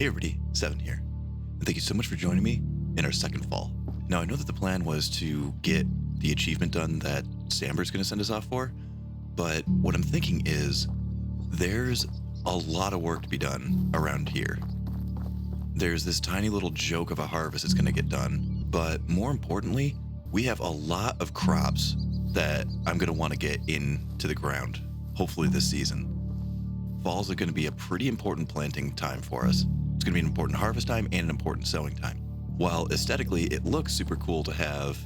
Hey everybody, Seven here, and thank you so much for joining me in our second fall. Now I know that the plan was to get the achievement done that Samber's going to send us off for, but what I'm thinking is there's a lot of work to be done around here. There's this tiny little joke of a harvest that's going to get done, but more importantly, we have a lot of crops that I'm going to want to get into the ground, hopefully this season. Falls are going to be a pretty important planting time for us. It's going to be an important harvest time and an important sowing time. While aesthetically it looks super cool to have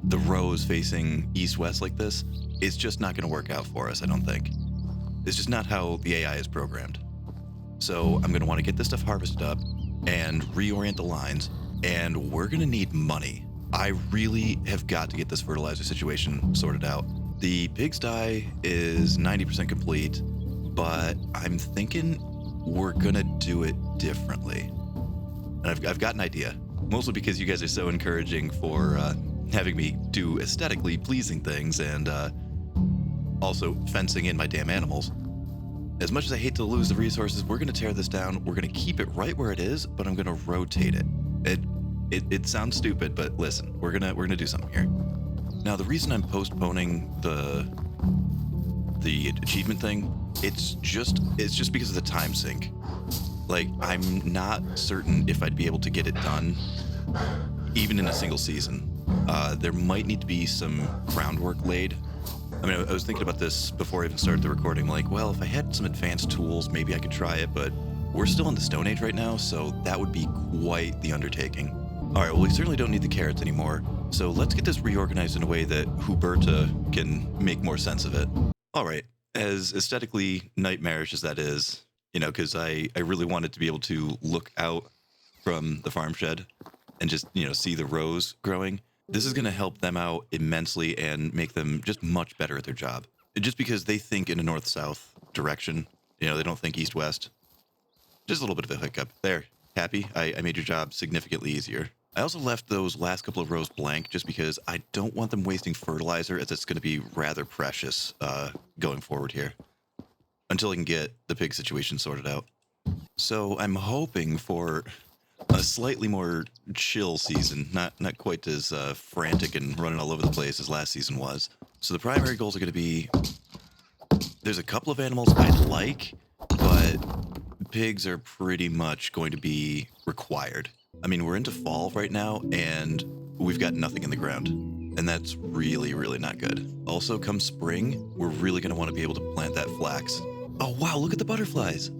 the rows facing east-west like this, it's just not going to work out for us, I don't think. It's just not how the AI is programmed. So I'm going to want to get this stuff harvested up and reorient the lines, and we're going to need money. I really have got to get this fertilizer situation sorted out. The pigsty is 90% complete, but I'm thinking we're gonna do it differently. And I've got an idea, mostly because you guys are so encouraging for having me do aesthetically pleasing things and also fencing in my damn animals. As much as I hate to lose the resources, we're gonna tear this down. We're gonna keep it right where it is, but I'm gonna rotate it. It sounds stupid, but listen, we're gonna do something here. Now, the reason I'm postponing the achievement thing, it's just because of the time sink. Like, I'm not certain if I'd be able to get it done even in a single season. There might need to be some groundwork laid. I mean, I was thinking about this before I even started the recording, like, well, if I had some advanced tools, maybe I could try it, but we're still in the Stone Age right now, so that would be quite the undertaking. All right, well, we certainly don't need the carrots anymore, so let's get this reorganized in a way that Huberta can make more sense of it. All right, as aesthetically nightmarish as that is, because I really wanted to be able to look out from the farm shed and just, see the rows growing. This is going to help them out immensely and make them just much better at their job. Just because they think in a north-south direction, they don't think east-west. Just a little bit of a hiccup. There, happy? I made your job significantly easier. I also left those last couple of rows blank just because I don't want them wasting fertilizer, as it's going to be rather precious going forward here until I can get the pig situation sorted out. So I'm hoping for a slightly more chill season, not quite as frantic and running all over the place as last season was. So the primary goals are going to be, there's a couple of animals I'd like, but pigs are pretty much going to be required. I mean, we're into fall right now, and we've got nothing in the ground, and that's really, really not good. Also, come spring, we're really going to want to be able to plant that flax. Oh, wow, look at the butterflies.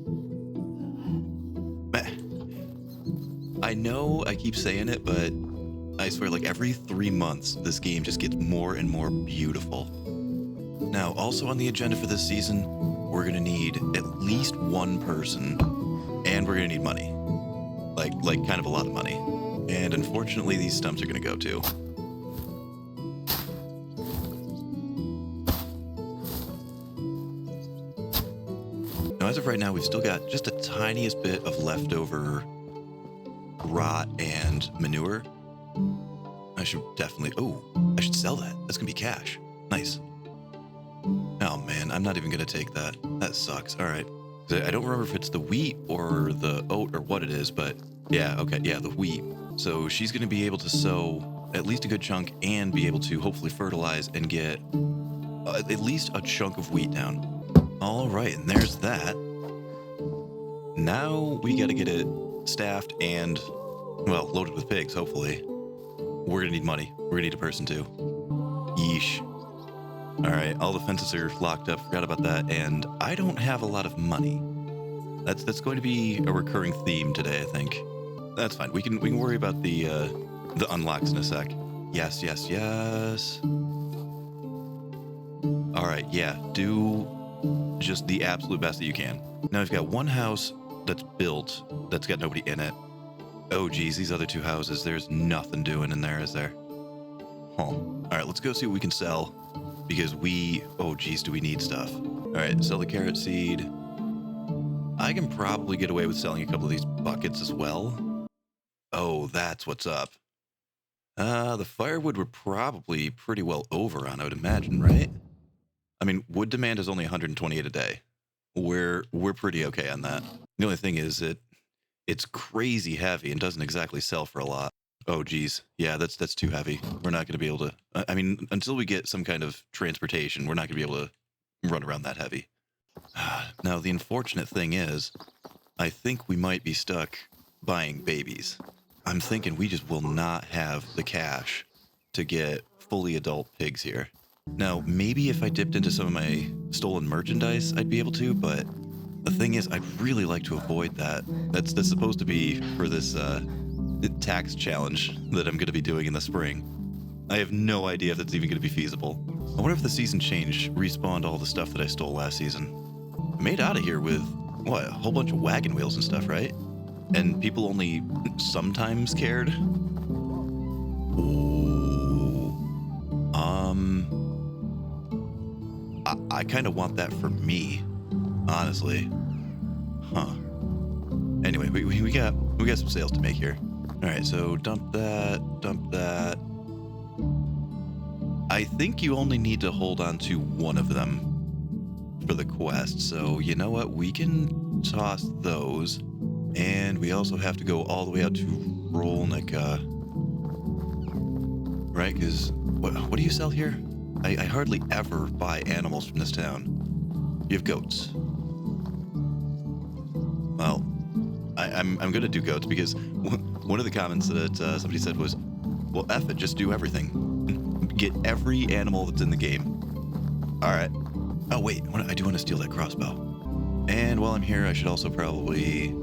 I know I keep saying it, but I swear, like, every 3 months, this game just gets more and more beautiful. Now, also on the agenda for this season, we're going to need at least one person, and we're going to need money. Like kind of a lot of money. And unfortunately, these stumps are going to go too. Now, as of right now, we've still got just the tiniest bit of leftover rot and manure. I should sell that. That's going to be cash. Nice. Oh man, I'm not even going to take that. That sucks. All right. I don't remember if it's the wheat or the oat or what it is, but yeah, okay, yeah, the wheat. So she's going to be able to sow at least a good chunk and be able to hopefully fertilize and get at least a chunk of wheat down. All right, and there's that. Now we got to get it staffed and, well, loaded with pigs, hopefully. We're going to need money. We're going to need a person too. Yeesh. All right, all the fences are locked up. Forgot about that, and I don't have a lot of money. That's going to be a recurring theme today, I think. That's fine. We can worry about the unlocks in a sec. Yes. All right, yeah. Do just the absolute best that you can. Now we've got one house that's built that's got nobody in it. Oh geez, these other two houses, there's nothing doing in there, is there? Huh. All right, let's go see what we can sell. Because oh geez, do we need stuff? All right, sell the carrot seed. I can probably get away with selling a couple of these buckets as well. Oh, that's what's up. The firewood we're probably pretty well over on, I would imagine, right? I mean, wood demand is only 128 a day. We're pretty okay on that. The only thing is It's crazy heavy and doesn't exactly sell for a lot. Oh, geez. Yeah, that's too heavy. We're not going to be able to. I mean, until we get some kind of transportation, we're not going to be able to run around that heavy. Now, the unfortunate thing is, I think we might be stuck buying babies. I'm thinking we just will not have the cash to get fully adult pigs here. Now, maybe if I dipped into some of my stolen merchandise, I'd be able to, but the thing is, I'd really like to avoid that. That's supposed to be for this tax challenge that I'm going to be doing in the spring. I have no idea if that's even going to be feasible. I wonder if the season change respawned all the stuff that I stole last season. I made out of here with, what, a whole bunch of wagon wheels and stuff, right? And people only sometimes cared? Ooh. I kind of want that for me, honestly. Huh. Anyway, we got some sales to make here. All right, so dump that. I think you only need to hold on to one of them for the quest. So you know what? We can toss those. And we also have to go all the way out to Rolnica. Right? Because what do you sell here? I hardly ever buy animals from this town. You have goats. Well, I'm going to do goats because one of the comments that somebody said was, well, F it, just do everything. Get every animal that's in the game. All right. Oh, wait, I do want to steal that crossbow. And while I'm here, I should also probably...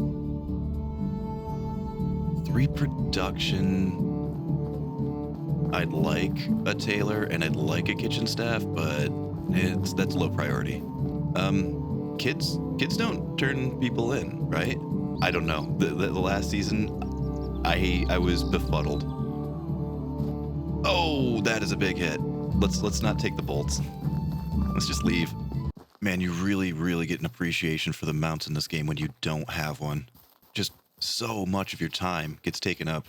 3 production. I'd like a tailor and I'd like a kitchen staff, but that's low priority. Kids don't turn people in, right? I don't know. The last season, I was befuddled. Oh, that is a big hit. Let's not take the bolts. Let's just leave. Man, you really, really get an appreciation for the mounts in this game when you don't have one. Just so much of your time gets taken up,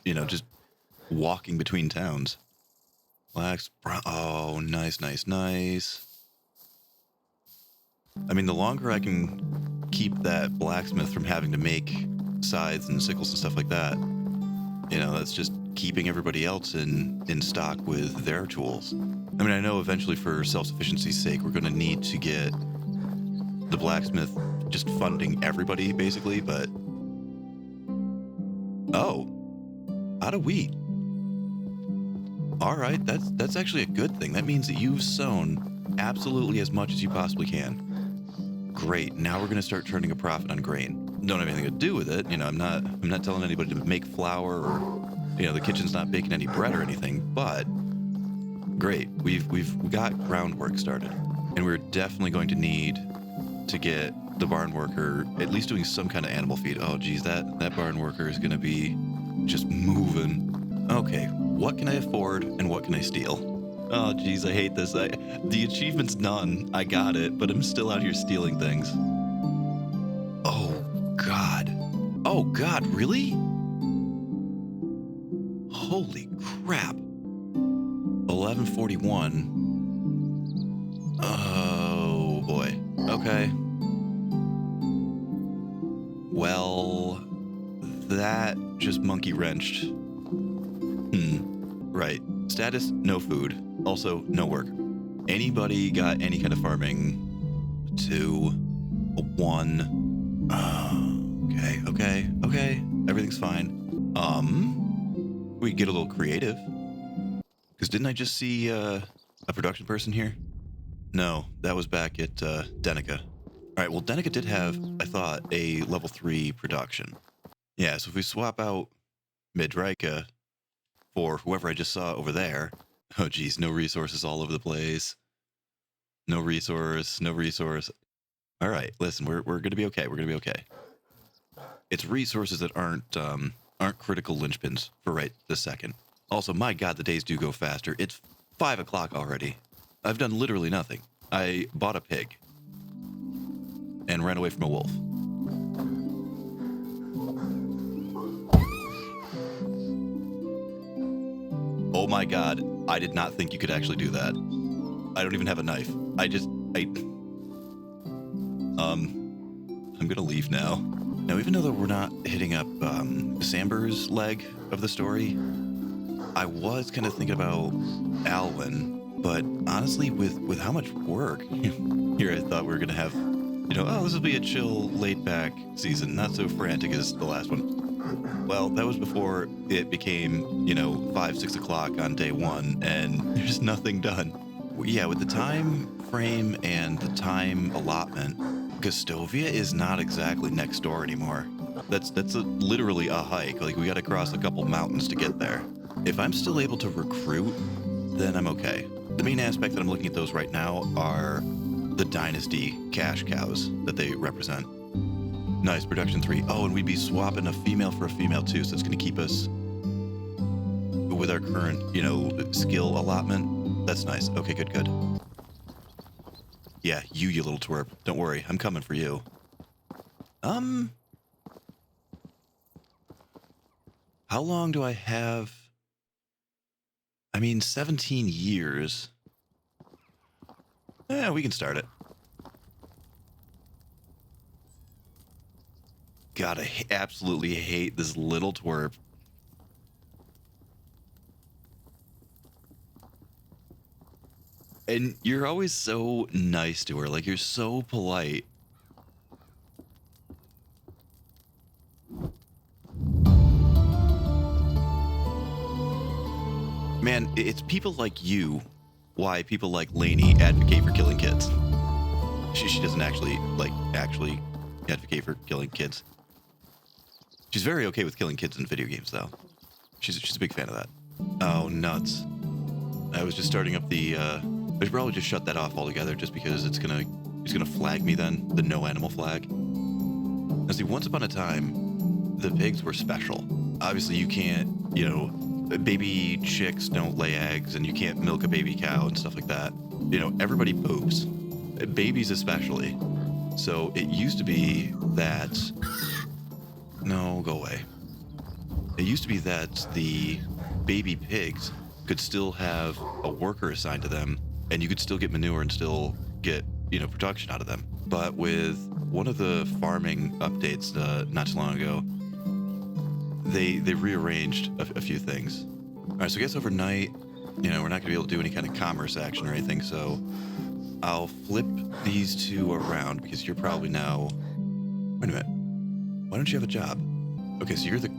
just walking between towns. Blacks, brown. Oh, nice. I mean, the longer I can keep that blacksmith from having to make scythes and sickles and stuff like that, that's just keeping everybody else in stock with their tools. I mean, I know eventually for self-sufficiency's sake, we're going to need to get the blacksmith just funding everybody, basically, but... Oh, out of wheat. All right, that's actually a good thing. That means that you've sown absolutely as much as you possibly can. Great. Now we're going to start turning a profit on grain. Don't have anything to do with it. I'm not telling anybody to make flour or the kitchen's not baking any bread or anything, but great. We've got groundwork started, and we're definitely going to need to get the barn worker at least doing some kind of animal feed. Oh geez, that barn worker is going to be just moving. Okay, what can I afford and what can I steal? Oh geez, I hate this. The achievement's done. I got it, but I'm still out here stealing things. Oh God, really? Holy crap. 1141. Oh boy. Okay. Well, that just monkey wrenched. Right. Status, no food. Also, no work. Anybody got any kind of farming? 2, 1. Okay. Everything's fine. We get a little creative. Because didn't I just see a production person here? No, that was back at Denica. All right, well, Denica did have, I thought, a level 3 production. Yeah, so if we swap out Midrika for whoever I just saw over there. Oh, geez, no resources all over the place. No resource. All right, listen, we're going to be okay. We're going to be okay. It's resources that aren't critical linchpins for right this second. Also, my God, the days do go faster. It's 5 o'clock already. I've done literally nothing. I bought a pig and ran away from a wolf. Oh my God, I did not think you could actually do that. I don't even have a knife. I'm gonna leave now. Now, even though we're not hitting up Samber's leg of the story, I was kind of thinking about Alwin, but honestly, with how much work here, I thought we were gonna have, oh, this will be a chill, laid-back season, not so frantic as the last one. Well, that was before it became, 5, 6 o'clock on day one, and there's nothing done. Yeah, with the time frame and the time allotment, Gustovia is not exactly next door anymore. That's literally a hike. Like, we got to cross a couple mountains to get there. If I'm still able to recruit, then I'm okay. The main aspect that I'm looking at those right now are the Dynasty cash cows that they represent. Nice, production 3. Oh, and we'd be swapping a female for a female too, so it's going to keep us with our current, skill allotment. That's nice. Okay, good. Yeah, you little twerp. Don't worry, I'm coming for you. How long do I have? 17 years. Yeah, we can start it. God, I absolutely hate this little twerp. And you're always so nice to her. Like, you're so polite. Man, it's people like you why people like Lainey advocate for killing kids. She doesn't actually advocate for killing kids. She's very okay with killing kids in video games, though. She's a big fan of that. Oh, nuts. I was just starting up the, I should probably just shut that off altogether just because it's gonna flag me then, the no animal flag. Now see, once upon a time, the pigs were special. Obviously you can't, baby chicks don't lay eggs and you can't milk a baby cow and stuff like that. Everybody poops. Babies especially. So it used to be that, no, go away. It used to be that the baby pigs could still have a worker assigned to them, and you could still get manure and still get, production out of them. But with one of the farming updates not too long ago, they rearranged a few things. All right, so I guess overnight, we're not going to be able to do any kind of commerce action or anything, so I'll flip these two around because you're probably now... Wait a minute. Why don't you have a job? Okay, so you're the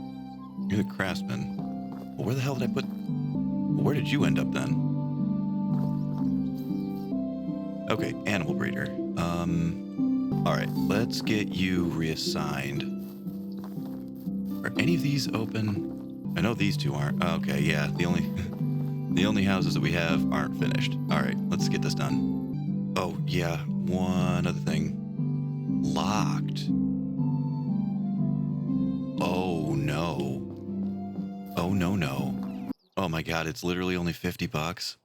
craftsman. Well, where the hell did I put... Where did you end up then? Okay, animal breeder. All right, let's get you reassigned. Are any of these open? I know these two aren't. Okay, yeah, the only houses that we have aren't finished. All right, let's get this done. Oh, yeah, one other thing. Locked. Oh, no. Oh, no. Oh my God, it's literally only $50.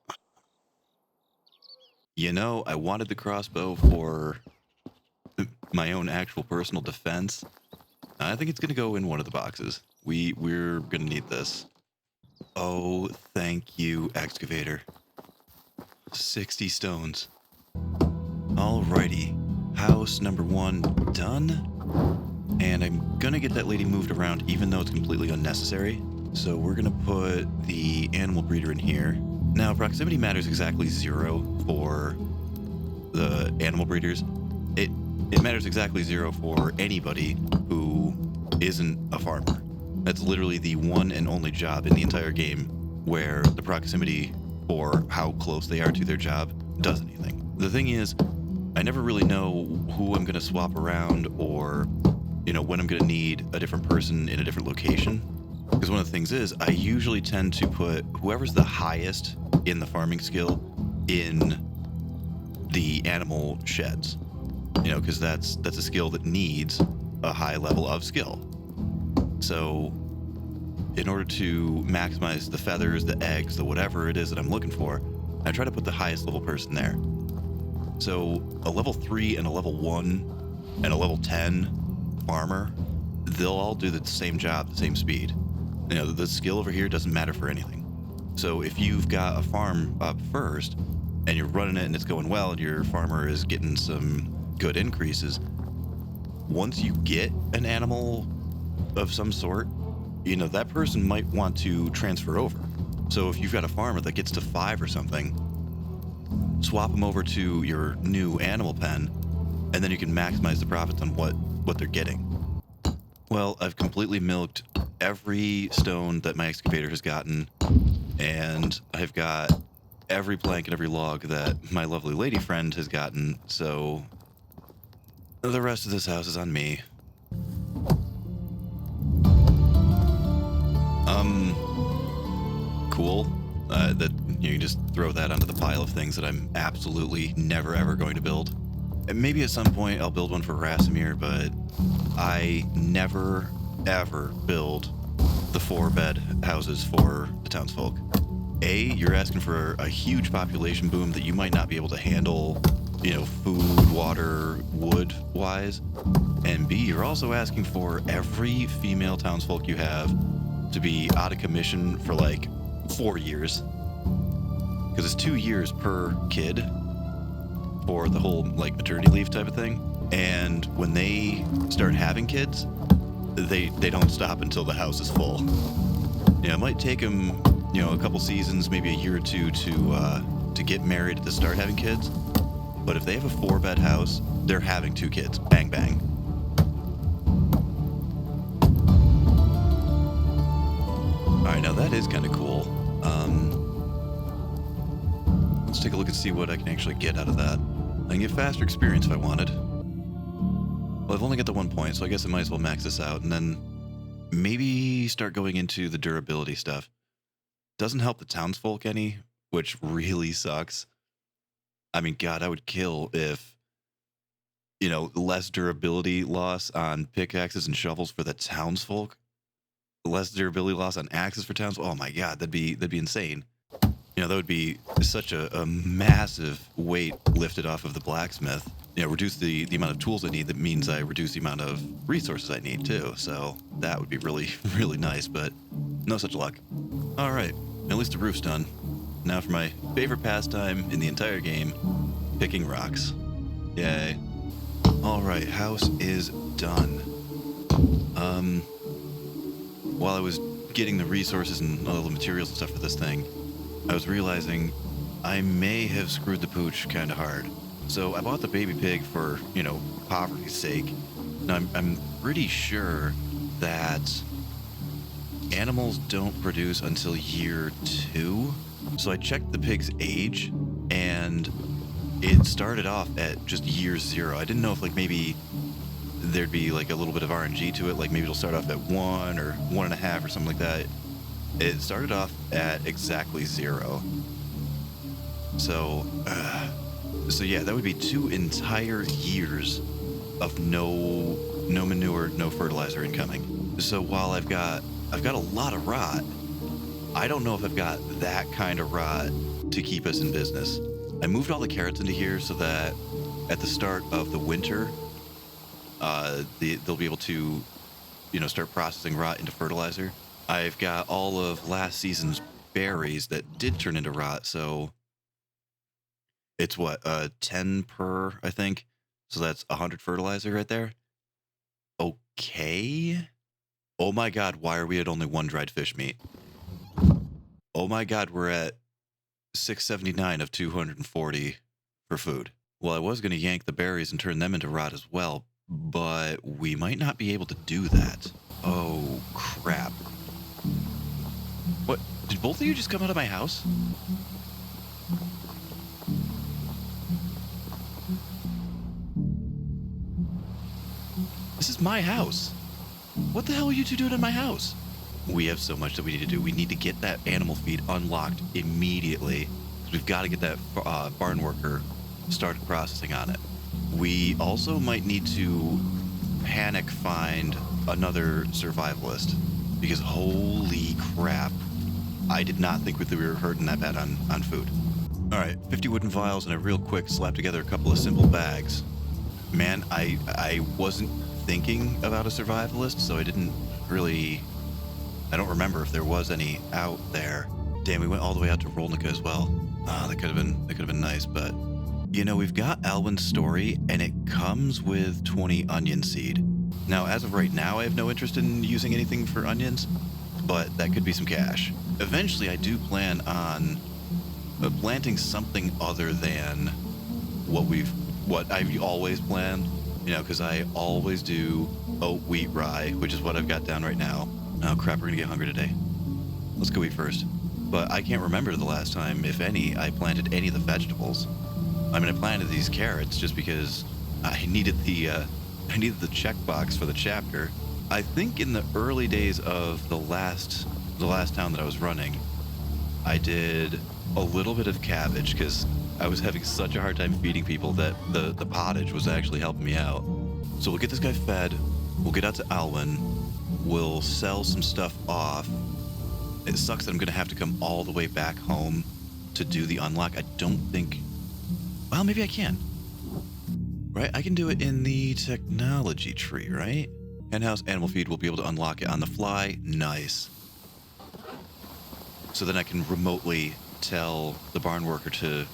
I wanted the crossbow for my own actual personal defense. I think it's going to go in one of the boxes. We're going to need this. Oh, thank you, excavator. 60 stones. Alrighty. House number 1 done. And I'm going to get that lady moved around even though it's completely unnecessary. So we're going to put the animal breeder in here. Now, proximity matters exactly 0 for the animal breeders. It matters exactly 0 for anybody who isn't a farmer. That's literally the one and only job in the entire game where the proximity or how close they are to their job does anything. The thing is, I never really know who I'm going to swap around or, when I'm going to need a different person in a different location. Because one of the things is, I usually tend to put whoever's the highest in the farming skill in the animal sheds. Because that's a skill that needs a high level of skill. So in order to maximize the feathers, the eggs, the whatever it is that I'm looking for, I try to put the highest level person there. So a level 3 and a level 1 and a level 10 farmer, they'll all do the same job, the same speed. The skill over here doesn't matter for anything. So if you've got a farm up first and you're running it and it's going well and your farmer is getting some good increases, once you get an animal of some sort, that person might want to transfer over. So if you've got a farmer that gets to 5 or something, swap them over to your new animal pen, and then you can maximize the profits on what they're getting. Well, I've completely milked every stone that my excavator has gotten, and I've got every plank and every log that my lovely lady friend has gotten, so the rest of this house is on me. Cool. That you can just throw that onto the pile of things that I'm absolutely never ever going to build. And maybe at some point I'll build one for Rasimir, but I never ever build the 4-bed houses for the townsfolk. A, you're asking for a huge population boom that you might not be able to handle, food, water, wood wise. And B, you're also asking for every female townsfolk you have to be out of commission for like 4 years. Because it's 2 years per kid for the whole like maternity leave type of thing. And when they start having kids, they don't stop until the house is full. It might take them, a couple seasons, maybe a year or two to get married to start having kids. But if they have a 4-bed house, they're having 2 kids. Bang, bang. All right, now that is kind of cool. Let's take a look and see what I can actually get out of that. I can get faster experience if I wanted. Well, I've only got the 1 point, so I guess I might as well max this out and then maybe start going into the durability stuff. Doesn't help the townsfolk any, which really sucks. I mean, God, I would kill if, less durability loss on pickaxes and shovels for the townsfolk. Less durability loss on axes for towns. Oh my God, that'd be insane. That would be such a massive weight lifted off of the blacksmith. Reduce the amount of tools I need. That means I reduce the amount of resources I need too. So that would be really, really nice, but no such luck. All right, at least the roof's done. Now for my favorite pastime in the entire game, picking rocks. Yay. All right, house is done. While I was getting the resources and all the materials and stuff for this thing, I was realizing I may have screwed the pooch kind of hard. So I bought the baby pig for, poverty's sake. Now I'm pretty sure that animals don't produce until year 2. So I checked the pig's age, and it started off at just year 0. I didn't know if maybe there'd be like a little bit of RNG to it, like maybe it'll start off at 1 or 1.5 or something like that. It started off at exactly 0. So yeah, that would be 2 entire years of no manure, no fertilizer incoming. So while I've got a lot of rot, I don't know if I've got that kind of rot to keep us in business. I moved all the carrots into here so that at the start of the winter, they'll be able to, start processing rot into fertilizer. I've got all of last season's berries that did turn into rot, so it's 10 per, I think. So that's 100 fertilizer right there. Okay. Oh my God, why are we at only 1 dried fish meat? Oh my God, we're at 679 of 240 for food. Well, I was going to yank the berries and turn them into rot as well, but we might not be able to do that. Oh, crap. What? Did both of you just come out of my house? This is my house. What the hell are you two doing in my house? We have so much that we need to do. We need to get that animal feed unlocked immediately. We've got to get that barn worker started processing on it. We also might need to panic find another survivalist, because holy crap, I did not think that we were hurting that bad on food. All right, 50 wooden vials and a real quick slap together a couple of simple bags. Man, I wasn't thinking about a survivalist, so I don't remember if there was any out there. Damn, we went all the way out to Rolnica as well. That could have been nice, but We've got Alwin's story, and it comes with 20 onion seed. Now, as of right now, I have no interest in using anything for onions, but that could be some cash. Eventually, I do plan on planting something other than what I've always planned, because I always do oat, wheat, rye, which is what I've got down right now. Oh crap, we're gonna get hungry today. Let's go eat first. But I can't remember the last time, if any, I planted any of the vegetables. I mean, I planted these carrots just because I needed the checkbox for the chapter. I think in the early days of the last town that I was running, I did a little bit of cabbage because I was having such a hard time feeding people that the pottage was actually helping me out. So we'll get this guy fed. We'll get out to Alwin. We'll sell some stuff off. It sucks that I'm going to have to come all the way back home to do the unlock. I don't think... Well, maybe I can. Right? I can do it in the technology tree, right? Henhouse animal feed will be able to unlock it on the fly. Nice. So then I can remotely tell the barn worker to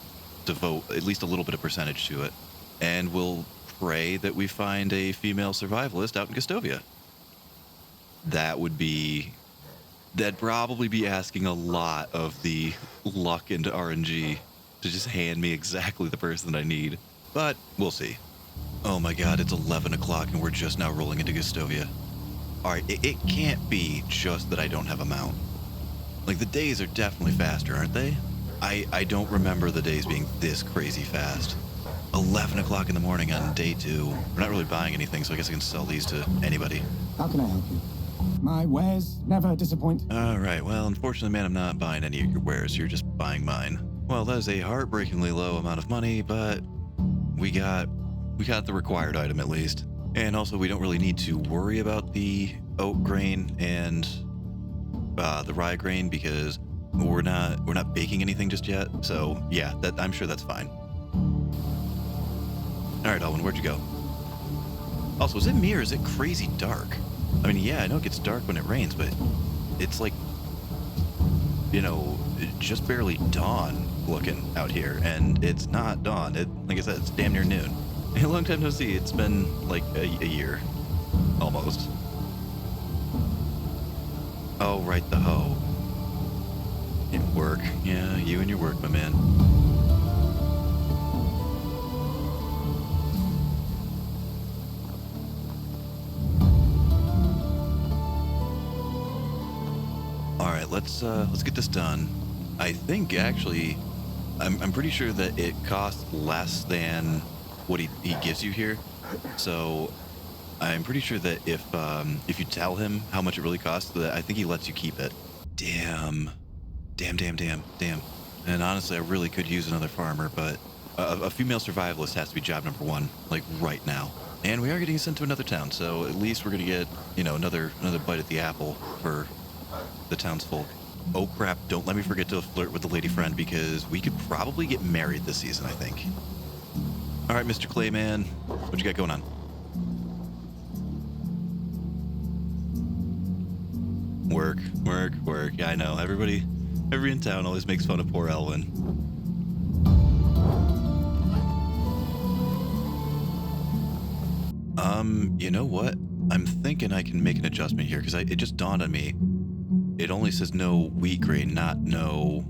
devote at least a little bit of percentage to it. And we'll pray that we find a female survivalist out in Gustovia. That'd probably be asking a lot of the luck and RNG to just hand me exactly the person I need. But we'll see. Oh my god, it's 11 o'clock and we're just now rolling into Gustovia. Alright, it can't be just that I don't have a mount. Like, the days are definitely faster, aren't they? I don't remember the days being this crazy fast. 11 o'clock in the morning on day 2. We're not really buying anything, so I guess I can sell these to anybody. How can I help you? My wares never disappoint. Alright, well, unfortunately, man, I'm not buying any of your wares. You're just buying mine. Well, that is a heartbreakingly low amount of money, but we got the required item at least. And also, we don't really need to worry about the oat grain and the rye grain because we're not baking anything just yet. So yeah, I'm sure that's fine. All right, Alwin, where'd you go? Also, is it me or is it crazy dark? I mean, yeah, I know it gets dark when it rains, but it's like, just barely dawn looking out here, and it's not dawn. Like I said, it's damn near noon. A long time no see. It's been like a year, almost. Oh, right, the hoe. Work. Yeah, you and your work, my man. All right, let's get this done. I think actually, I'm pretty sure that it costs less than what he gives you here. So I'm pretty sure that if you tell him how much it really costs, that I think he lets you keep it. Damn. And honestly, I really could use another farmer, but a female survivalist has to be job number 1, like right now. And we are getting sent to another town, so at least we're gonna get, another bite at the apple for the townsfolk. Oh crap, don't let me forget to flirt with the lady friend because we could probably get married this season, I think. All right, Mr. Clayman, what you got going on? Work. Yeah, I know. Everybody in town always makes fun of poor Alwin. You know what? I'm thinking I can make an adjustment here because it just dawned on me. It only says no wheat grain, not no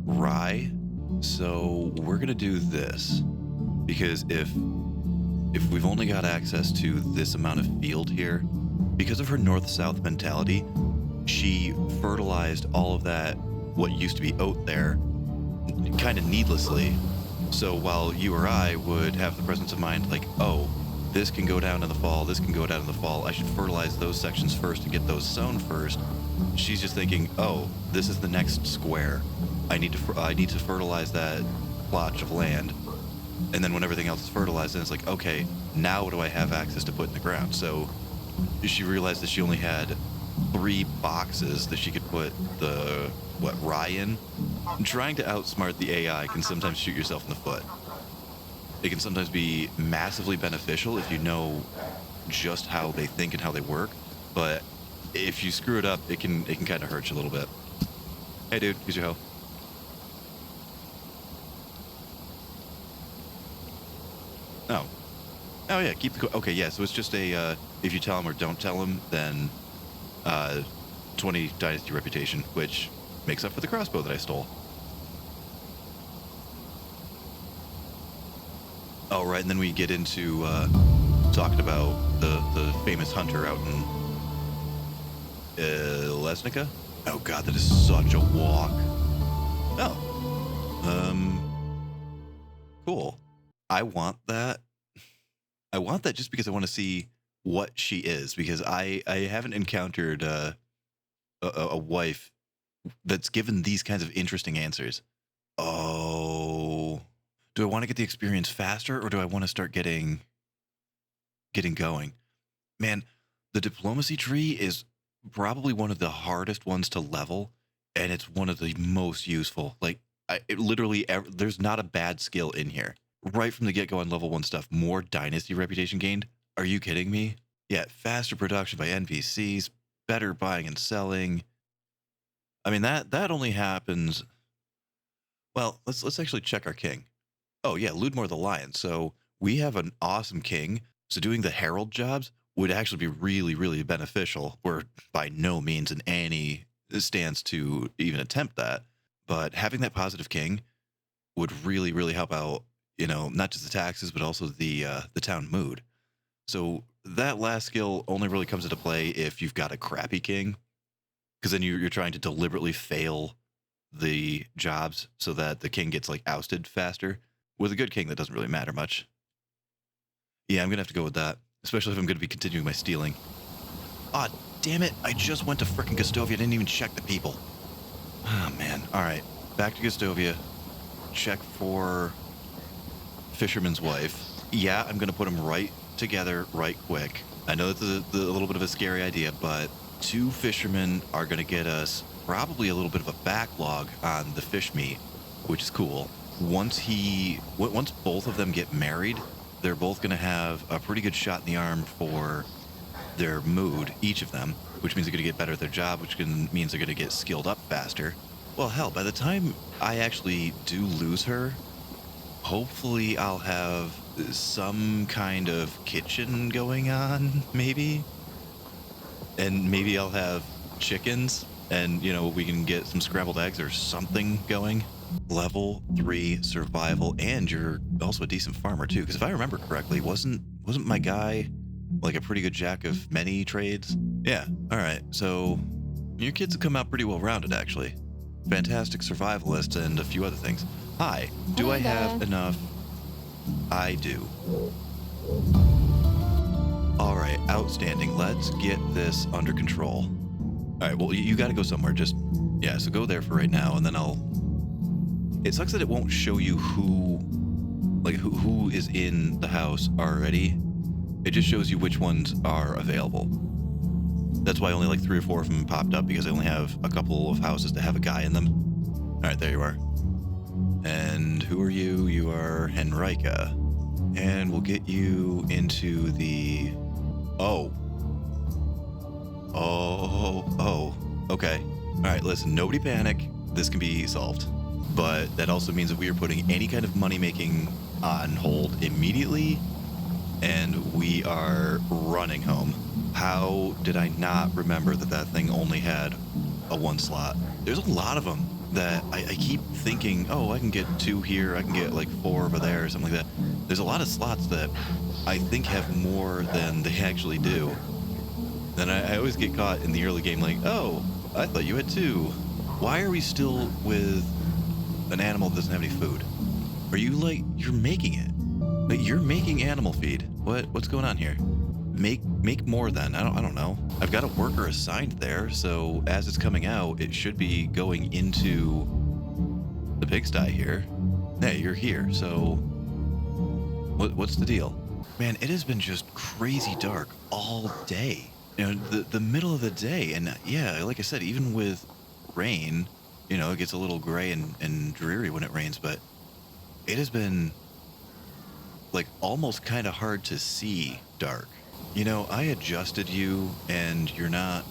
rye. So we're gonna do this because if we've only got access to this amount of field here, because of her north-south mentality, she fertilized all of that, what used to be oat there, kind of needlessly. So while you or I would have the presence of mind like, oh, this can go down in the fall, this can go down in the fall, I should fertilize those sections first and get those sown first. She's just thinking, oh, this is the next square. I need to fertilize that plot of land. And then when everything else is fertilized, then it's like, okay, now what do I have access to put in the ground? So she realized that she only had 3 boxes that she could put the rye in. Trying to outsmart the AI can sometimes shoot yourself in the foot. It can sometimes be massively beneficial if you know just how they think and how they work, but if you screw it up, it can kind of hurt you a little bit. Hey dude, here's your hoe. Oh yeah, keep the okay, yeah, so it's just a if you tell him or don't tell him, then 20 Dynasty reputation, which makes up for the crossbow that I stole. Oh right, and then we get into talking about the famous hunter out in Lesnica. Oh god, that is such a walk. Oh. Cool. I want that. I want that just because I want to see what she is, because I haven't encountered a wife that's given these kinds of interesting answers. Oh, do I want to get the experience faster, or do I want to start getting going? Man, the diplomacy tree is probably one of the hardest ones to level, and it's one of the most useful. Like, there's not a bad skill in here. Right from the get-go on level 1 stuff, more Dynasty reputation gained. Are you kidding me? Yeah, faster production by NPCs, better buying and selling. I mean, that only happens... Well, let's actually check our king. Oh yeah, Ludmore the Lion. So we have an awesome king. So doing the herald jobs would actually be really, really beneficial. We're by no means in any stance to even attempt that. But having that positive king would really, really help out, you know, not just the taxes, but also the town mood. So that last skill only really comes into play if you've got a crappy king, because then you're trying to deliberately fail the jobs so that the king gets like ousted faster. With a good king, that doesn't really matter much. Yeah, I'm gonna have to go with that, especially if I'm gonna be continuing my stealing. Ah, damn it! I just went to frickin' Gustovia. I didn't even check the people. Oh man. All right, back to Gustovia. Check for Fisherman's Wife. Yeah, I'm gonna put them right together right quick. I know that's a little bit of a scary idea, but 2 fishermen are gonna get us probably a little bit of a backlog on the fish meat, which is cool. Once both of them get married, they're both gonna have a pretty good shot in the arm for their mood, each of them, which means they're gonna get better at their job, which means they're gonna get skilled up faster. Well, hell, by the time I actually do lose her, hopefully I'll have some kind of kitchen going on, maybe. And maybe I'll have chickens, and, you know, we can get some scrambled eggs or something going. Level 3 survival, and you're also a decent farmer too, because if I remember correctly, wasn't my guy like a pretty good jack of many trades? Yeah. All right, so your kids have come out pretty well rounded, actually. Fantastic survivalist and a few other things. Hi, do I have enough? I do. All right, outstanding. Let's get this under control. All right, well, you got to go somewhere. Just, yeah, so go there for right now, and then it sucks that it won't show you who is in the house already. It just shows you which ones are available. That's why only like 3 or 4 of them popped up, because I only have a couple of houses that have a guy in them. All right, there you are. And who are you? You are Henrika. And we'll get you into the... Oh, okay. All right, listen, nobody panic. This can be solved. But that also means that we are putting any kind of money making on hold immediately, and we are running home. How did I not remember that thing only had a 1 slot? There's a lot of them that I keep thinking, oh, I can get 2 here, I can get like 4 over there or something like that. There's a lot of slots that I think have more than they actually do. Then I always get caught in the early game like, oh, I thought you had 2. Why are we still with an animal that doesn't have any food? Are you like, you're making it? Like, you're making animal feed. What's going on here? Make more then. I don't know. I've got a worker assigned there, so as it's coming out, it should be going into the pigsty here. Hey, you're here, so what's the deal? Man, it has been just crazy dark all day. You know, the middle of the day, and yeah, like I said, even with rain, you know, it gets a little gray and dreary when it rains, but it has been like almost kind of hard to see dark. You know, I adjusted you, and you're not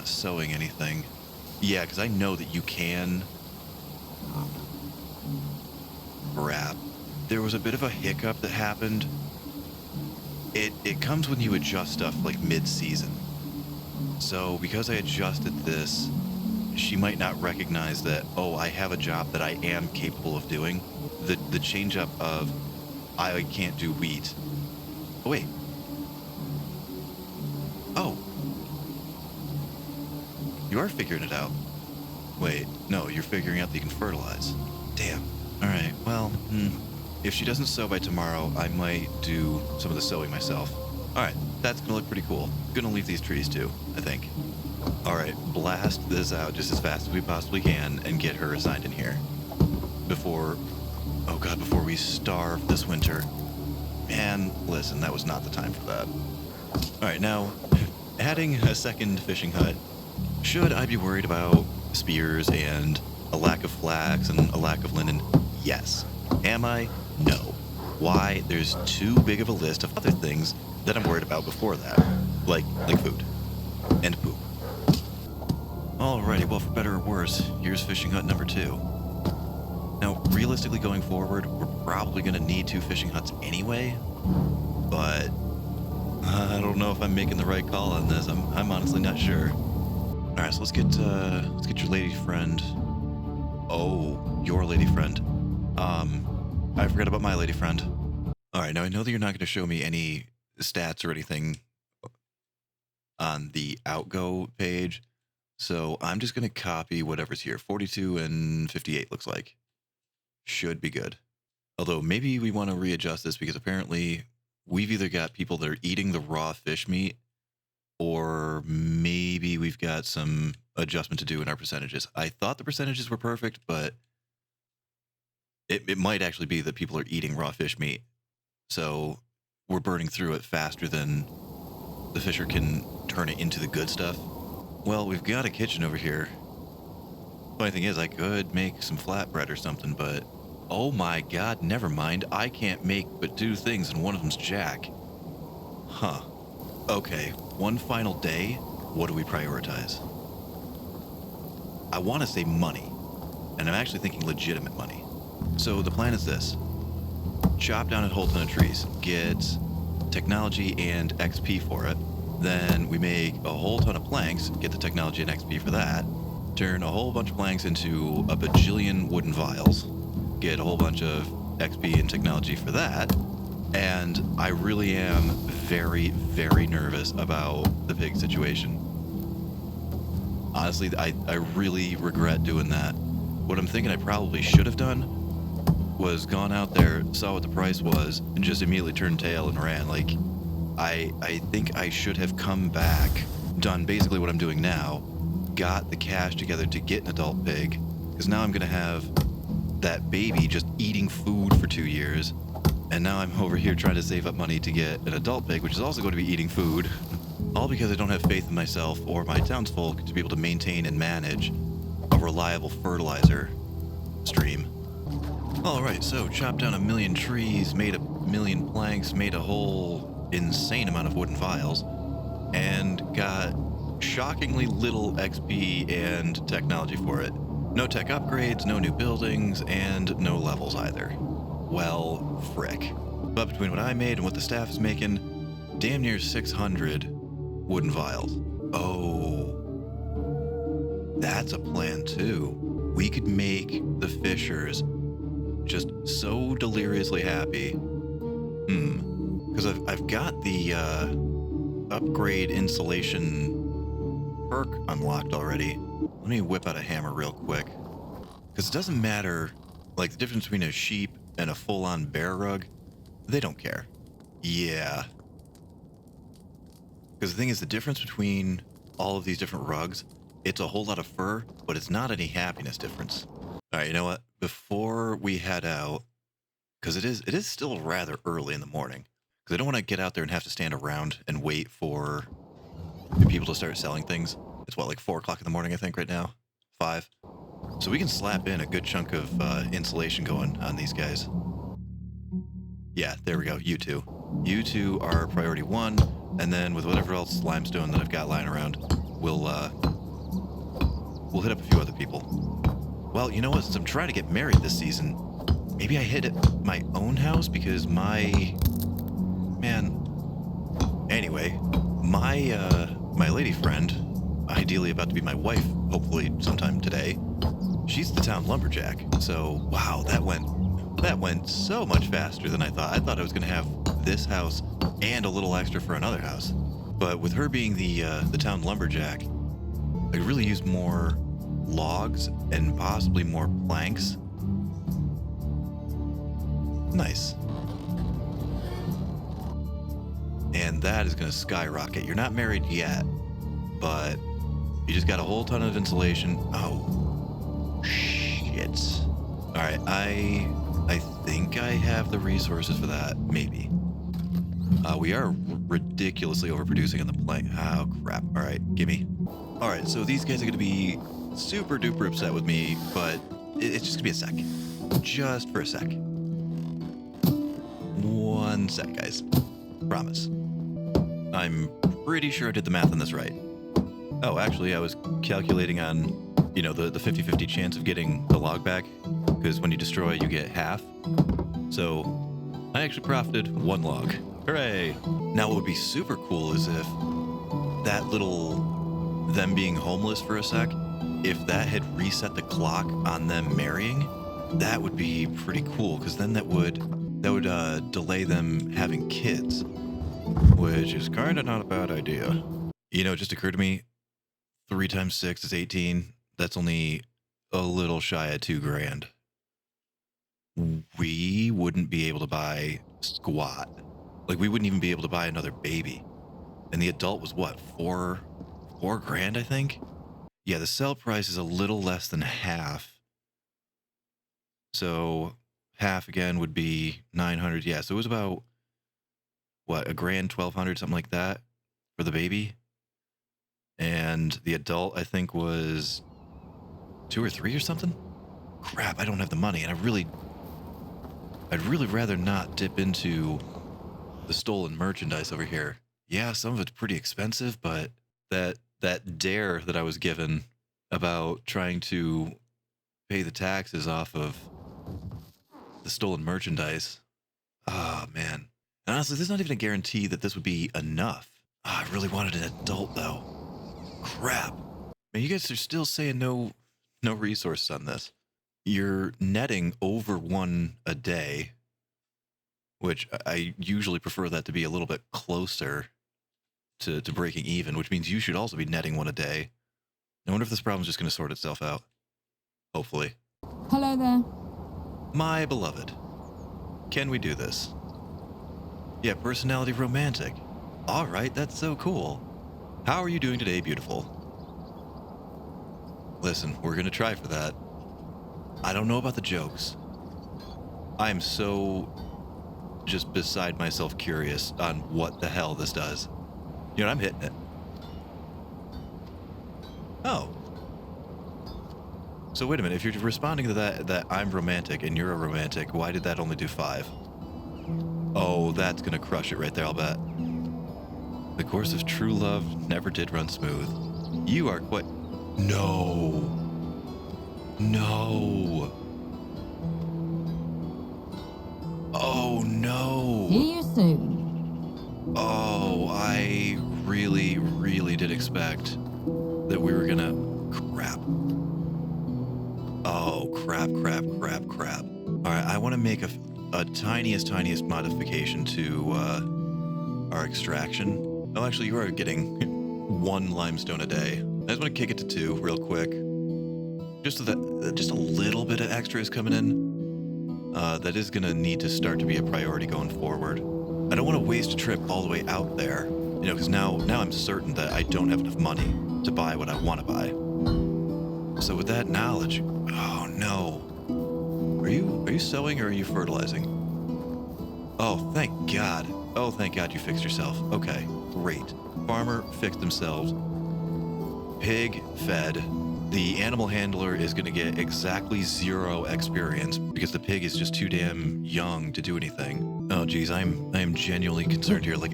sewing anything. Yeah, because I know that you can wrap. There was a bit of a hiccup that happened It comes when you adjust stuff like mid-season. So because I adjusted this, she might not recognize that, oh, I have a job that I am capable of doing. The change up of I can't do wheat. Oh, wait. Oh. You are figuring it out. Wait, no, you're figuring out that you can fertilize. Damn. All right, well, if she doesn't sow by tomorrow, I might do some of the sowing myself. All right, that's gonna look pretty cool. Gonna leave these trees too, I think. All right, blast this out just as fast as we possibly can and get her assigned in here. Before we starve this winter. Man, listen, that was not the time for that. All right, now, adding a second fishing hut. Should I be worried about spears and a lack of flax and a lack of linen? Yes. Am I? No. Why? There's too big of a list of other things that I'm worried about before that. Like food. And poop. Alrighty, well, for better or worse, here's fishing hut number 2. Now, realistically going forward, we're probably going to need 2 fishing huts anyway, but I don't know if I'm making the right call on this. I'm honestly not sure. Alright, so let's get your lady friend. Oh, your lady friend. I forgot about my lady friend. Alright, now I know that you're not going to show me any stats or anything on the outgo page, so I'm just going to copy whatever's here. 42 and 58 looks like. Should be good. Although maybe we want to readjust this because apparently we've either got people that are eating the raw fish meat, or maybe we've got some adjustment to do in our percentages. I thought the percentages were perfect, but it might actually be that people are eating raw fish meat. So we're burning through it faster than the fisher can turn it into the good stuff. Well, we've got a kitchen over here. Funny thing is, I could make some flatbread or something, but oh my god, never mind. I can't make but 2 things, and one of them's Jack. Huh. Okay, one final day. What do we prioritize? I want to say money, and I'm actually thinking legitimate money. So the plan is this. Chop down a whole ton of trees, get technology and XP for it. Then we make a whole ton of planks, get the technology and XP for that. Turn a whole bunch of planks into a bajillion wooden vials, get a whole bunch of XP and technology for that. And I really am very, very nervous about the pig situation. Honestly, I really regret doing that. What I'm thinking I probably should have done was gone out there, saw what the price was, and just immediately turned tail and ran. Like, I think I should have come back, done basically what I'm doing now, got the cash together to get an adult pig, because now I'm going to have that baby just eating food for 2 years, and now I'm over here trying to save up money to get an adult pig, which is also going to be eating food, all because I don't have faith in myself or my townsfolk to be able to maintain and manage a reliable fertilizer stream. Alright, so chopped down 1,000,000 trees, made 1,000,000 planks, made a whole insane amount of wooden vials, and got shockingly little XP and technology for it. No tech upgrades, no new buildings, and no levels either. Well, frick. But between what I made and what the staff is making, damn near 600 wooden vials. Oh, that's a plan too. We could make the fishers just so deliriously happy. Because I've got the upgrade insulation perk unlocked already. Let me whip out a hammer real quick. Because it doesn't matter, like the difference between a sheep and a full-on bear rug, they don't care. Yeah. Because the thing is, the difference between all of these different rugs, it's a whole lot of fur, but it's not any happiness difference. All right, you know what? Before we head out, because it is still rather early in the morning, because I don't want to get out there and have to stand around and wait for the people to start selling things. It's what, like 4 o'clock in the morning, I think, right now? 5. So we can slap in a good chunk of insulation going on these guys. Yeah, there we go. You two. You two are priority 1, and then with whatever else limestone that I've got lying around, we'll hit up a few other people. Well, you know what? Since I'm trying to get married this season, maybe I hit at my own house because man, anyway, my lady friend, ideally about to be my wife, hopefully sometime today, she's the town lumberjack. So wow, that went so much faster than I thought. I thought I was gonna have this house and a little extra for another house. But with her being the town lumberjack, I could really use more logs and possibly more planks. Nice. And that is going to skyrocket. You're not married yet, but you just got a whole ton of insulation. Oh, shit. All right, I think I have the resources for that, maybe. We are ridiculously overproducing on the plank. Oh, crap. All right, gimme. All right, so these guys are going to be super duper upset with me, but it's just going to be a sec. Just for a sec. 1 sec, guys. Promise. I'm pretty sure I did the math on this right. Oh, actually, I was calculating on, the 50-50 chance of getting the log back, because when you destroy, you get half. So I actually profited 1 log. Hooray! Now what would be super cool is if that little them being homeless for a sec, if that had reset the clock on them marrying, that would be pretty cool, because then that would delay them having kids, which is kind of not a bad idea. It just occurred to me, 3 times 6 is 18. That's only a little shy of $2,000. We wouldn't be able to buy squat. Like, we wouldn't even be able to buy another baby. And the adult was what, $4 grand, I think? Yeah, the sell price is a little less than half. So half again would be 900. Yeah, so it was about what, $1 grand, 1,200, something like that for the baby. And the adult, I think, was 2 or 3 or something. Crap, I don't have the money, and I'd really rather not dip into the stolen merchandise over here. Yeah, some of it's pretty expensive, but that dare that I was given about trying to pay the taxes off of the stolen merchandise. Oh, man. And honestly, there's not even a guarantee that this would be enough. I really wanted an adult, though. Crap. Man, you guys are still saying no resources on this. You're netting over 1 a day, which I usually prefer that to be a little bit closer to breaking even, which means you should also be netting 1 a day. I wonder if this problem's just going to sort itself out. Hopefully. Hello there. My beloved, can we do this? Yeah, personality romantic. All right, that's so cool. How are you doing today, beautiful? Listen, we're going to try for that. I don't know about the jokes. I am so just beside myself curious on what the hell this does. I'm hitting it. Oh. So wait a minute, if you're responding to that I'm romantic and you're a romantic, why did that only do 5? Oh, that's gonna crush it right there, I'll bet. The course of true love never did run smooth. You are quite... No. Oh, no. See you soon. Oh, I really did expect that we were gonna... Crap. Oh, crap. All right, I want to make a tiniest modification to our extraction. Oh, actually, you are getting 1 limestone a day. I just want to kick it to 2 real quick. Just so that just a little bit of extra is coming in. That is going to need to start to be a priority going forward. I don't want to waste a trip all the way out there, because now I'm certain that I don't have enough money to buy what I want to buy. So with that knowledge, oh no. Are you sowing or are you fertilizing? Oh, thank God. Oh, thank God you fixed yourself. Okay, great. Farmer fixed themselves. Pig fed. The animal handler is going to get exactly 0 experience because the pig is just too damn young to do anything. Oh, geez, I am genuinely concerned here. Like,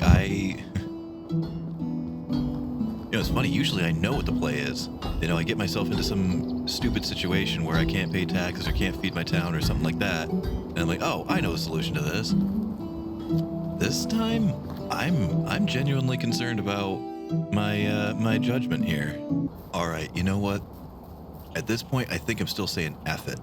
it's funny. Usually I know what the play is. I get myself into some stupid situation where I can't pay taxes or can't feed my town or something like that. And I'm like, oh, I know the solution to this. This time, I'm genuinely concerned about my judgment here. All right, you know what? At this point, I think I'm still saying F it.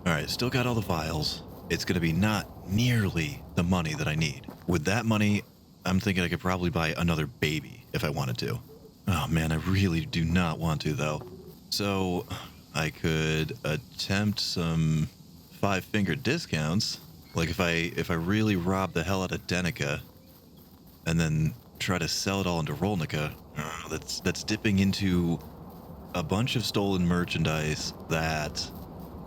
All right, still got all the vials. It's going to be not nearly the money that I need. With that money, I'm thinking I could probably buy another baby if I wanted to. Oh man, I really do not want to though. So I could attempt some 5-finger discounts. Like if I really rob the hell out of Denica and then try to sell it all into Rolnica, that's dipping into a bunch of stolen merchandise that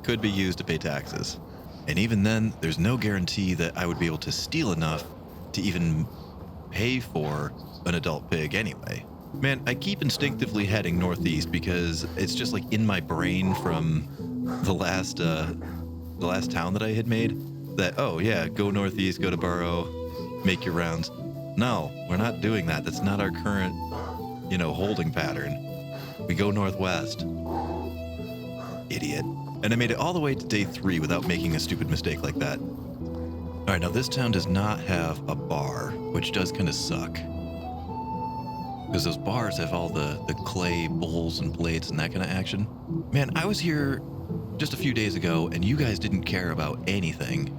could be used to pay taxes. And even then, there's no guarantee that I would be able to steal enough to even pay for an adult pig anyway. Man, I keep instinctively heading northeast because it's just like in my brain from the last town that I had made that, oh yeah, go northeast, go to Burrow, make your rounds. No, we're not doing that. That's not our current, holding pattern. We go northwest. Idiot. And I made it all the way to day 3 without making a stupid mistake like that. All right, now this town does not have a bar, which does kind of suck. Because those bars have all the clay bowls and blades and that kind of action. Man, I was here just a few days ago, and you guys didn't care about anything.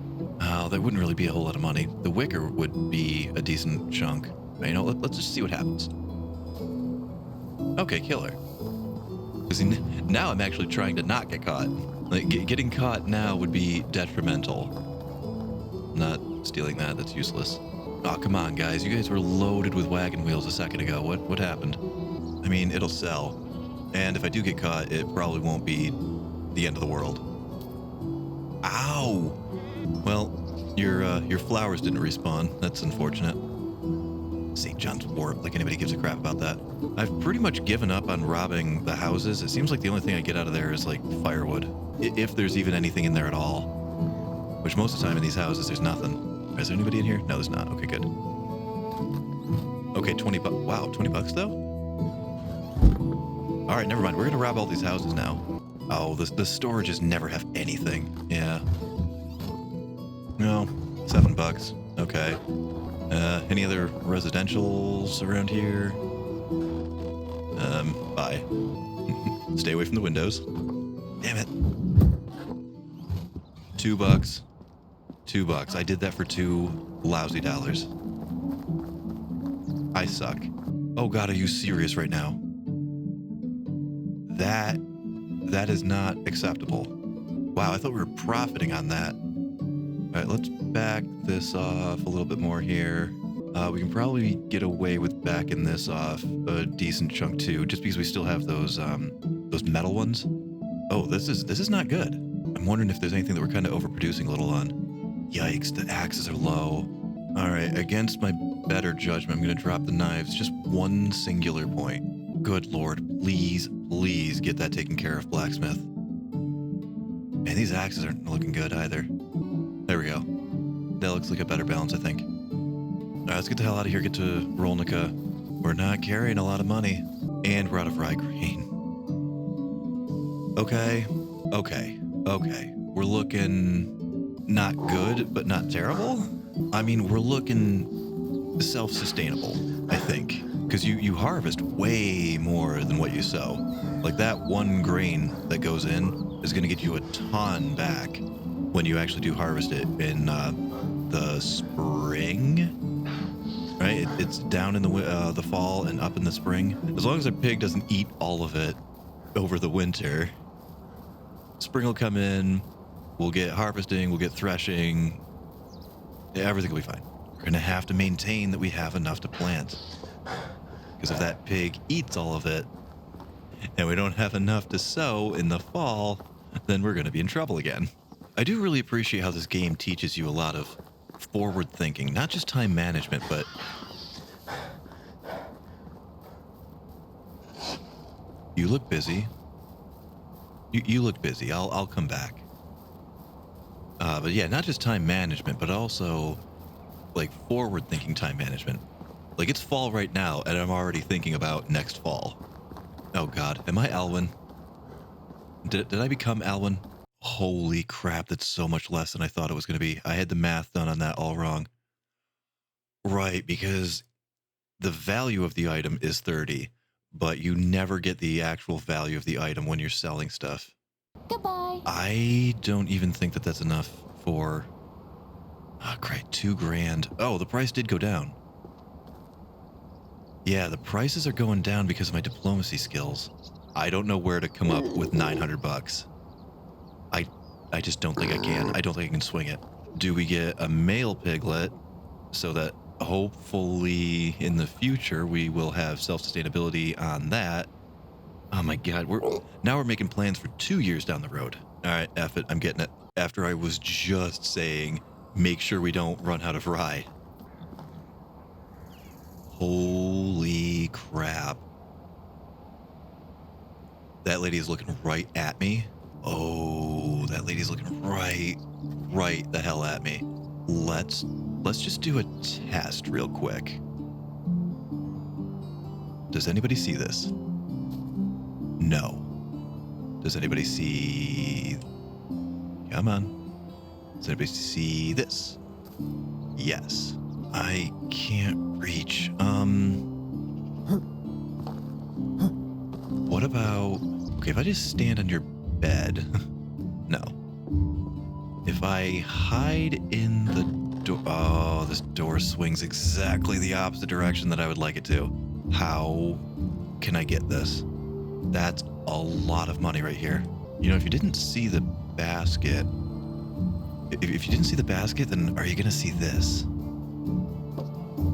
That wouldn't really be a whole lot of money. The wicker would be a decent chunk. Let's just see what happens. Okay, killer. Because now I'm actually trying to not get caught. Like, getting caught now would be detrimental. Not stealing that, that's useless. Oh, come on, guys. You guys were loaded with wagon wheels a second ago. What happened? I mean, it'll sell. And if I do get caught, it probably won't be the end of the world. Ow! Well, your flowers didn't respawn. That's unfortunate. St. John's Wort, like anybody gives a crap about that. I've pretty much given up on robbing the houses. It seems like the only thing I get out of there is like firewood. If there's even anything in there at all. Which most of the time in these houses, there's nothing. Is there anybody in here? No, there's not. Okay, good. Okay, 20 bucks. Wow, 20 bucks though? All right, never mind. We're going to rob all these houses now. Oh, the storages never have anything. Yeah. No, 7 bucks. Okay. Any other residentials around here? Bye. Stay away from the windows. Damn it. 2 bucks. 2 bucks. I did that for 2 lousy dollars. I suck. Oh god, are you serious right now? That is not acceptable. Wow, I thought we were profiting on that. All right, let's back this off a little bit more here. We can probably get away with backing this off a decent chunk too, just because we still have those metal ones. Oh, this is not good. I'm wondering if there's anything that we're kind of overproducing a little on. Yikes, the axes are low. All right, against my better judgment, I'm gonna drop the knives just one singular point. Good lord, please get that taken care of, blacksmith. Man, these axes aren't looking good either. There we go. That looks like a better balance, I think. All right, let's get the hell out of here, get to Rolnica. We're not carrying a lot of money, and we're out of rye grain. Okay. We're looking not good, but not terrible. I mean, we're looking self-sustainable, I think. Because you harvest way more than what you sow. Like that one grain that goes in is going to get you a ton back when you actually do harvest it in the spring. Right? It's down in the fall and up in the spring. As long as a pig doesn't eat all of it over the winter, spring will come in, we'll get harvesting, we'll get threshing, everything will be fine. We're going to have to maintain that we have enough to plant. Because if that pig eats all of it, and we don't have enough to sow in the fall, then we're going to be in trouble again. I do really appreciate how this game teaches you a lot of forward thinking, not just time management, but you look busy. You look busy. I'll come back. But yeah, not just time management, but also like forward thinking time management. Like it's fall right now, and I'm already thinking about next fall. Oh god, am I Alwin? Did I become Alwin? Holy crap, that's so much less than I thought it was going to be. I had the math done on that all wrong. Right, because the value of the item is 30, but you never get the actual value of the item when you're selling stuff. Goodbye. I don't even think that that's enough for... Oh, great, 2 grand. Oh, the price did go down. Yeah, the prices are going down because of my diplomacy skills. I don't know where to come up with 900 bucks. I just don't think I can. I don't think I can swing it. Do we get a male piglet so that hopefully in the future we will have self-sustainability on that? Oh my god, we're making plans for 2 years down the road. All right, F it, I'm getting it. After I was just saying, make sure we don't run out of rye. Holy crap. That lady is looking right at me. Oh, that lady's looking right the hell at me. Let's just do a test real quick. Does anybody see this? No. Does anybody see... Come on. Does anybody see this? Yes. I can't reach. What about... Okay, if I just stand on your bed... No. If I hide in the door... Oh, this door swings exactly the opposite direction that I would like it to. How can I get this? That's a lot of money right here. You know, if you didn't see the basket... If you didn't see the basket, then are you going to see this?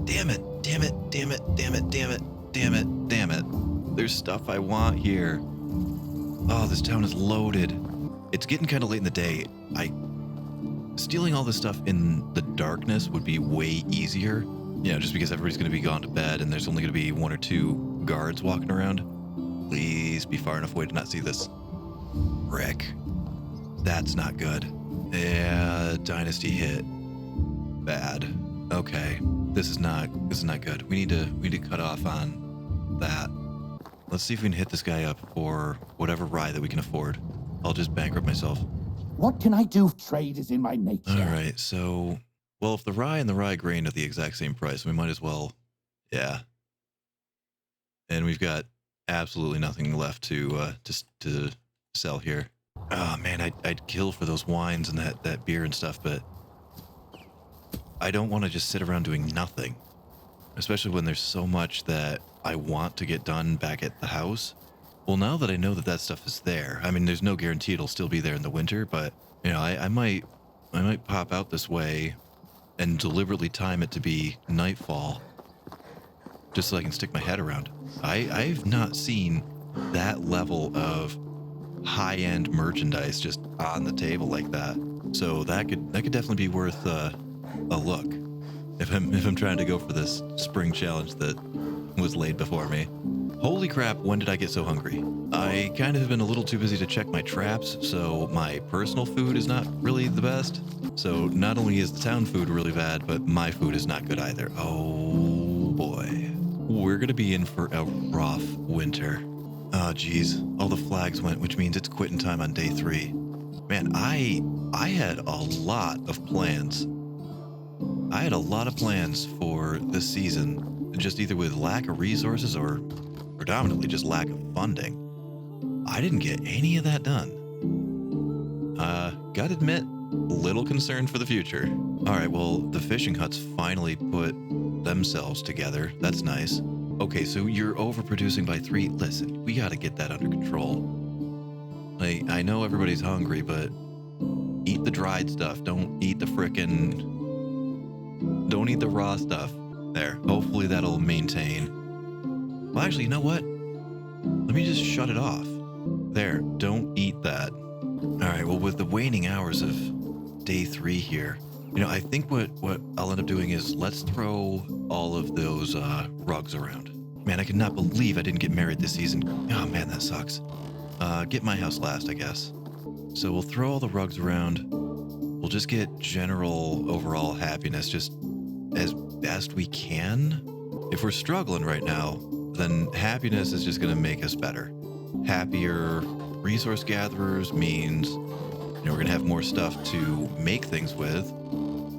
Damn it, damn it, damn it, damn it, damn it, damn it, damn it. There's stuff I want here. Oh, this town is loaded. It's getting kind of late in the day. Stealing all this stuff in the darkness would be way easier. You know, just because everybody's going to be gone to bed and there's only going to be 1 or 2 guards walking around. Please be far enough away to not see this. Rick. That's not good. Yeah, Dynasty hit. Bad. Okay. This is not good. We need to cut off on that. Let's see if we can hit this guy up for whatever rye that we can afford. I'll just bankrupt myself. What can I do? Trade is in my nature. All right, so... Well, if the rye and the rye grain are the exact same price, we might as well... Yeah. And we've got absolutely nothing left to sell here. Oh, man, I'd kill for those wines and that beer and stuff, but... I don't want to just sit around doing nothing. Especially when there's so much that I want to get done back at the house. Well, now that I know that that stuff is there, I mean, there's no guarantee it'll still be there in the winter, but, you know, I might pop out this way and deliberately time it to be nightfall just so I can stick my head around. I've not seen that level of high-end merchandise just on the table like that. So that could definitely be worth a look if I'm trying to go for this spring challenge that was laid before me. Holy crap, when did I get so hungry? I kind of have been a little too busy to check my traps, so my personal food is not really the best. So not only is the town food really bad, but my food is not good either. Oh boy. We're gonna be in for a rough winter. Oh geez, all the flags went, which means it's quitting time on day 3. Man, I had a lot of plans. I had a lot of plans for this season, just either with lack of resources or predominantly just lack of funding. I didn't get any of that done. Gotta admit, little concerned for the future. All right, well, the fishing huts finally put themselves together. That's nice. Okay, so you're overproducing by 3. Listen, we gotta get that under control. I know everybody's hungry, but eat the dried stuff. Don't eat the don't eat the raw stuff. There, hopefully that'll maintain. Well, actually, you know what? Let me just shut it off. There, don't eat that. All right, well, with the waning hours of day 3 here, you know, I think what I'll end up doing is let's throw all of those rugs around. Man, I cannot believe I didn't get married this season. Oh, man, that sucks. Get my house last, I guess. So we'll throw all the rugs around. We'll just get general overall happiness just as best we can. If we're struggling right now, then happiness is just going to make us better. Happier resource gatherers means, you know, we're going to have more stuff to make things with.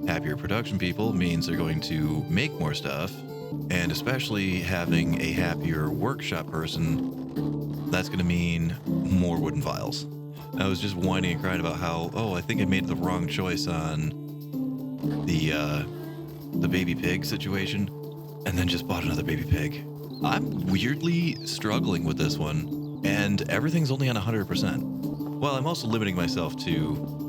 Happier production people means they're going to make more stuff, and especially having a happier workshop person, that's going to mean more wooden vials. I was just whining and crying about how, oh, I think I made the wrong choice on the baby pig situation, and then just bought another baby pig. I'm weirdly struggling with this one, and everything's only on 100%. Well, I'm also limiting myself to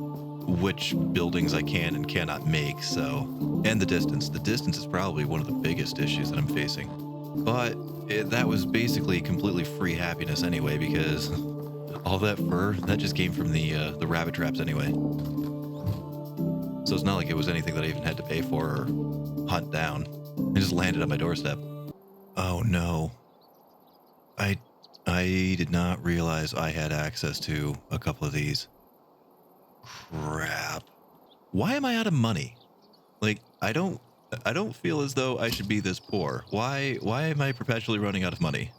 which buildings I can and cannot make, so... And the distance. The distance is probably one of the biggest issues that I'm facing. But that was basically completely free happiness anyway, because all that fur, that just came from the rabbit traps anyway. So it's not like it was anything that I even had to pay for or hunt down. It just landed on my doorstep. Oh no. I did not realize I had access to a couple of these. Crap. Why am I out of money? Like, I don't feel as though I should be this poor. Why am I perpetually running out of money?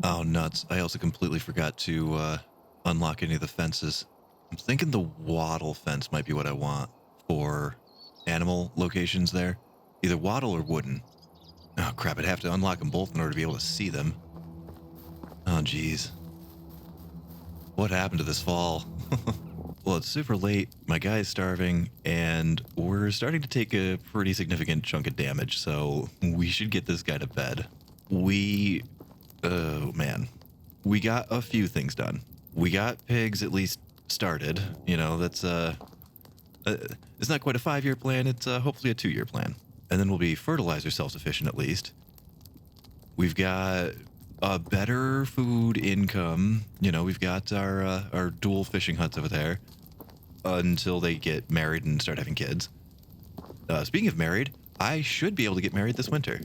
Oh, nuts. I also completely forgot to unlock any of the fences. I'm thinking the wattle fence might be what I want for animal locations there. Either wattle or wooden. Oh, crap. I'd have to unlock them both in order to be able to see them. Oh, geez. What happened to this fall? Well, it's super late, my guy's starving, and we're starting to take a pretty significant chunk of damage, so we should get this guy to bed. Oh man. We got a few things done. We got pigs at least started. You know, that's, it's not quite a 5-year plan, it's hopefully a 2-year plan. And then we'll be fertilizer self-sufficient at least. We've got a better food income. You know, we've got our dual fishing huts over there until they get married and start having kids. Speaking of married, I should be able to get married this winter.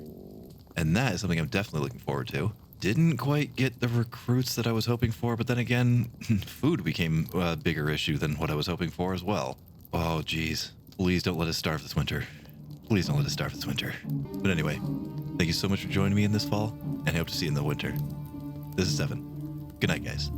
And that is something I'm definitely looking forward to. Didn't quite get the recruits that I was hoping for, but then again, food became a bigger issue than what I was hoping for as well. Oh, geez. Please don't let us starve this winter. Please don't let us starve this winter. But anyway, thank you so much for joining me in this fall, and I hope to see you in the winter. This is Evan. Good night, guys.